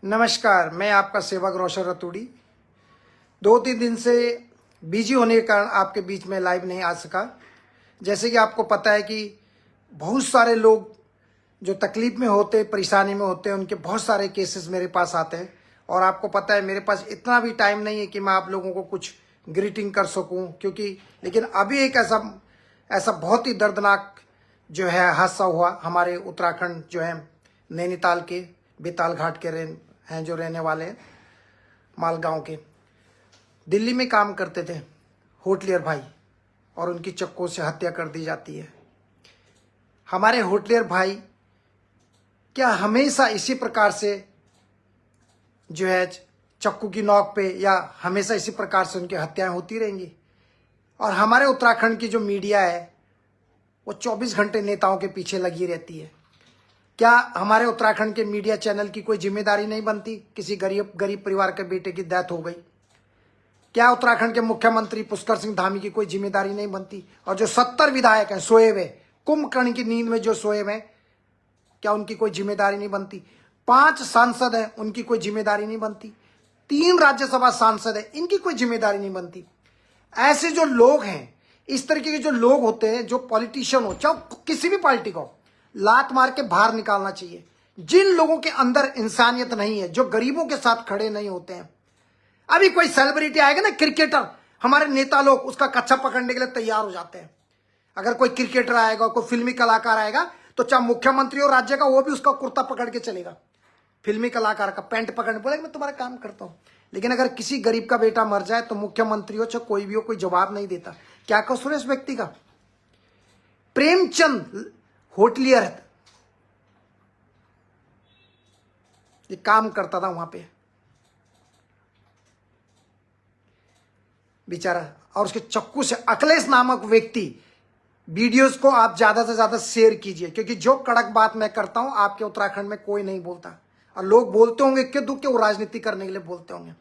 नमस्कार, मैं आपका सेवक रोशन रतूड़ी। 2-3 दिन से बिजी होने के कारण आपके बीच में लाइव नहीं आ सका। जैसे कि आपको पता है कि बहुत सारे लोग जो तकलीफ में होते, परेशानी में होते हैं, उनके बहुत सारे केसेस मेरे पास आते हैं। और आपको पता है मेरे पास इतना भी टाइम नहीं है कि मैं आप लोगों को कुछ ग्रीटिंग कर सकूं, क्योंकि लेकिन अभी एक ऐसा बहुत ही दर्दनाक जो है हादसा हुआ हमारे उत्तराखंड जो है नैनीताल के बेताल घाट के हैं जो रहने वाले हैं मालगांव के। दिल्ली में काम करते थे होटलियर भाई, और उनकी चक्कों से हत्या कर दी जाती है। हमारे होटलियर भाई क्या हमेशा इसी प्रकार से जो है चक्कू की नोक पे, या हमेशा इसी प्रकार से उनकी हत्याएं होती रहेंगी? और हमारे उत्तराखंड की जो मीडिया है वो 24 घंटे नेताओं के पीछे लगी रहती है। क्या हमारे उत्तराखंड के मीडिया चैनल की कोई जिम्मेदारी नहीं बनती? किसी गरीब परिवार के बेटे की डेथ हो गई, क्या उत्तराखंड के मुख्यमंत्री पुष्कर सिंह धामी की कोई जिम्मेदारी नहीं बनती? और जो 70 विधायक हैं सोए हुए, कुंभकर्ण की नींद में जो सोए हुए, क्या उनकी कोई जिम्मेदारी नहीं बनती? 5 सांसद हैं, उनकी कोई जिम्मेदारी नहीं बनती? 3 राज्यसभा सांसद हैं, इनकी कोई जिम्मेदारी नहीं बनती? ऐसे जो लोग हैं, इस तरीके के जो लोग होते हैं, जो पॉलिटिशियन हो, चाहे किसी भी पार्टी का हो, लात मार के बाहर निकालना चाहिए। जिन लोगों के अंदर इंसानियत नहीं है, जो गरीबों के साथ खड़े नहीं होते हैं। अभी कोई सेलिब्रिटी आएगा ना, क्रिकेटर, हमारे नेता लोग उसका कच्छा पकड़ने के लिए तैयार हो जाते हैं। अगर कोई क्रिकेटर आएगा, कोई फिल्मी कलाकार आएगा, तो चाहे मुख्यमंत्री हो राज्य का, वो भी उसका कुर्ता पकड़ के चलेगा। फिल्मी कलाकार का पैंट पकड़ने बोलेगा मैं तुम्हारा काम करता हूं। लेकिन अगर किसी गरीब का बेटा मर जाए तो मुख्यमंत्री हो चाहे कोई भी हो, कोई जवाब नहीं देता। क्या कसूर है इस व्यक्ति का? प्रेमचंद होटलियर ये काम करता था वहां पे बेचारा, और उसके चक्कू से अखिलेश नामक व्यक्ति। वीडियोस को आप ज्यादा से ज्यादा शेयर कीजिए, क्योंकि जो कड़क बात मैं करता हूं आपके उत्तराखंड में कोई नहीं बोलता। और लोग बोलते होंगे क्यों दुख के, वो राजनीति करने के लिए बोलते होंगे।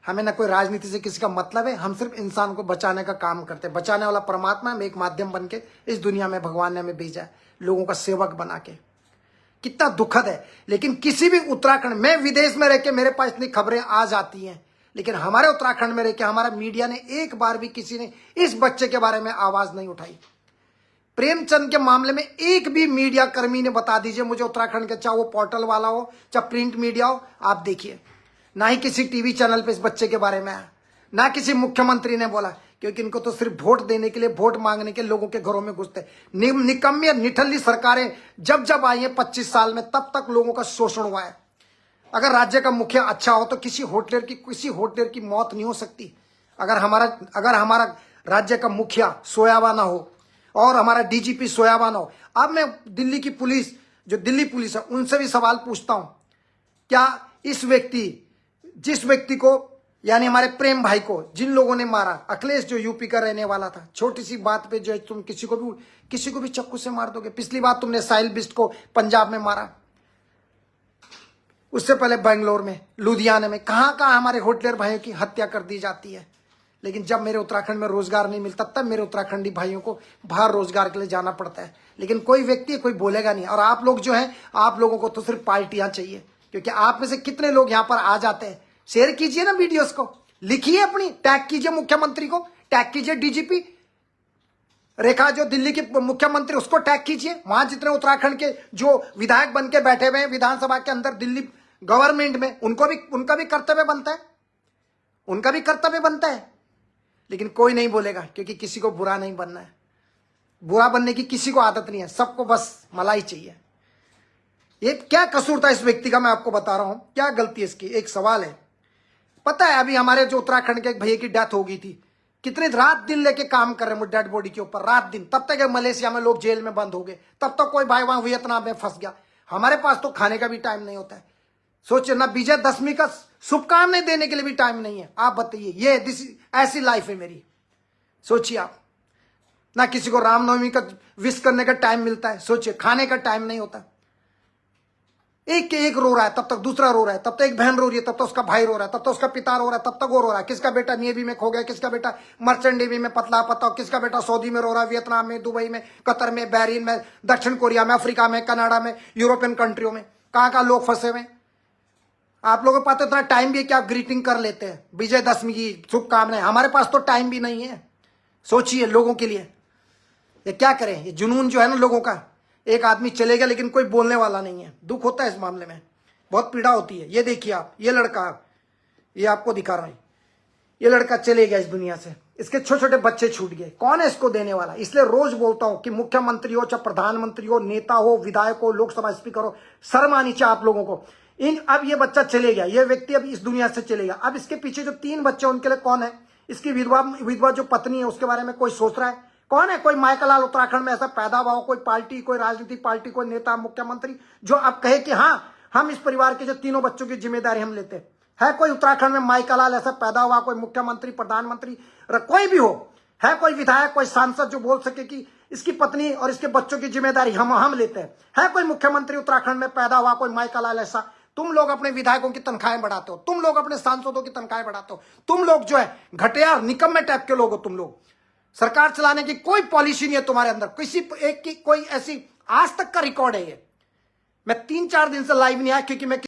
हमें ना कोई राजनीति से किसी का मतलब है, हम सिर्फ इंसान को बचाने का काम करते हैं। बचाने वाला परमात्मा, हम एक माध्यम बन के इस दुनिया में भगवान ने हमें भेजा है, लोगों का सेवक बना के। कितना दुखद है। लेकिन किसी भी उत्तराखंड में, विदेश में रह के मेरे पास इतनी खबरें आ जाती हैं, लेकिन हमारे उत्तराखंड में रह के हमारा मीडिया ने एक बार भी किसी ने इस बच्चे के बारे में आवाज नहीं उठाई। प्रेमचंद के मामले में एक भी मीडिया कर्मी ने बता दीजिए मुझे उत्तराखंड के, चाहे वो पोर्टल वाला हो चाहे प्रिंट मीडिया हो, आप देखिए। ना ही किसी टीवी चैनल पे इस बच्चे के बारे में आया, ना किसी मुख्यमंत्री ने बोला, क्योंकि इनको तो सिर्फ वोट देने के लिए, वोट मांगने के लोगों के घरों में घुसते। निकम्मी निठल्ली सरकारें जब जब आई है 25 साल में, तब तक लोगों का शोषण हुआ है। अगर राज्य का मुखिया अच्छा हो तो किसी होटलियर की मौत नहीं हो सकती। अगर हमारा राज्य का मुखिया सोयावा ना हो और हमारा डीजीपी सोयावा ना हो। अब मैं दिल्ली की पुलिस, जो दिल्ली पुलिस है, उनसे भी सवाल पूछता हूं, क्या जिस व्यक्ति को, यानी हमारे प्रेम भाई को जिन लोगों ने मारा, अखिलेश जो यूपी का रहने वाला था, छोटी सी बात पे जो है तुम किसी को भी चक्कू से मार दोगे। पिछली बार तुमने साहिल बिष्ट को पंजाब में मारा, उससे पहले बेंगलोर में, लुधियाना में, कहां कहां हमारे होटलियर भाइयों की हत्या कर दी जाती है। लेकिन जब मेरे उत्तराखंड में रोजगार नहीं मिलता, तब मेरे उत्तराखंडी भाइयों को बाहर रोजगार के लिए जाना पड़ता है। लेकिन कोई व्यक्ति कोई बोलेगा नहीं। और आप लोग जो हैं, आप लोगों को तो सिर्फ पार्टियां चाहिए, क्योंकि आप में से कितने लोग यहां पर आ जाते हैं। शेयर कीजिए ना वीडियोस को, लिखिए अपनी, टैग कीजिए मुख्यमंत्री को, टैग कीजिए डीजीपी रेखा जो दिल्ली की मुख्यमंत्री, उसको टैग कीजिए। वहां जितने उत्तराखंड के जो विधायक बन के बैठे हुए हैं विधानसभा के अंदर, दिल्ली गवर्नमेंट में, उनका भी कर्तव्य बनता है, उनका भी कर्तव्य बनता है। लेकिन कोई नहीं बोलेगा, क्योंकि किसी को बुरा नहीं बनना है। बुरा बनने की किसी को आदत नहीं है, सबको बस मलाई चाहिए। ये क्या कसूर था इस व्यक्ति का, मैं आपको बता रहा हूं, क्या गलती है इसकी। एक सवाल है, पता है अभी हमारे जो उत्तराखंड के एक भैया की डेथ हो गई थी, कितने रात दिन लेके काम कर रहे हैं डेड बॉडी के ऊपर, रात दिन। तब तक मलेशिया में लोग जेल में बंद हो गए, तब तक कोई भाई वहां वियतनाम में फंस गया। हमारे पास तो खाने का भी टाइम नहीं होता है। सोचिए ना, विजयदशमी का शुभकामनाएं देने के लिए भी टाइम नहीं है। आप बताइए, ये ऐसी लाइफ है मेरी। सोचिए आप, ना किसी को रामनवमी का विश करने का टाइम मिलता है। सोचिए, खाने का टाइम नहीं होता। एक के एक रो रहा है, तब तक दूसरा रो रहा है, तब तक एक बहन रो रही है, तब तक उसका भाई रो रहा है, तब तक उसका पिता रो रहा है, तब तक वो रो रहा है। किसका बेटा नेवी में खो गया, किसका बेटा मर्चेंट नेवी में पतला पता, किसका बेटा सऊदी में रो रहा है, वियतनाम में, दुबई में, कतर में, बहरीन में, दक्षिण कोरिया में, अफ्रीका में, कनाडा में, यूरोपियन कंट्रियों में, कहां लोग फंसे हुए। आप लोगों के पास तो इतना टाइम भी है कि आप ग्रीटिंग कर लेते हैं, विजयदशमी की शुभकामनाएं। हमारे पास तो टाइम भी नहीं है। सोचिए लोगों के लिए ये क्या करें। ये जुनून जो है ना लोगों का, एक आदमी चले गया लेकिन कोई बोलने वाला नहीं है। दुख होता है इस मामले में, बहुत पीड़ा होती है। ये देखिए आप, ये लड़का, ये आपको दिखा रहा हूं, ये लड़का चले गया इस दुनिया से, इसके छोटे छोटे बच्चे छूट गए। कौन है इसको देने वाला? इसलिए रोज बोलता हूं कि मुख्यमंत्री हो, चाहे प्रधानमंत्री हो, नेता हो, विधायक हो, लोकसभा स्पीकर हो, शर्म आनी चाहिए आप लोगों को। अब ये बच्चा चले गया, ये व्यक्ति अब इस दुनिया से चले गया। अब इसके पीछे जो 3 बच्चे उनके लिए कौन है? इसकी विधवा जो पत्नी है उसके बारे में कोई सोच रहा है? कौन है? कोई माइकलाल उत्तराखंड में ऐसा पैदा हुआ हो, कोई पार्टी, कोई राजनीतिक पार्टी, कोई नेता, मुख्यमंत्री जो अब कहे कि हाँ हम इस परिवार के जो 3 बच्चों की जिम्मेदारी हम लेते हैं? है कोई उत्तराखंड में माइकलाल ऐसा पैदा हुआ, कोई मुख्यमंत्री, प्रधानमंत्री, कोई भी हो? है कोई विधायक, कोई सांसद जो बोल सके कि इसकी पत्नी और इसके बच्चों की जिम्मेदारी हम लेते हैं? है कोई मुख्यमंत्री उत्तराखंड में पैदा हुआ, कोई माइकलाल ऐसा? तुम लोग अपने विधायकों की तनख्वाहें बढ़ाते हो, तुम लोग अपने सांसदों की तनख्वाहें बढ़ाते हो, तुम लोग जो है घटिया निकम्मे टाइप के लोग हो। तुम लोग सरकार चलाने की कोई पॉलिसी नहीं है तुम्हारे अंदर, किसी एक की कोई ऐसी आज तक का रिकॉर्ड है ये। मैं 3-4 दिन से लाइव नहीं आया क्योंकि मैं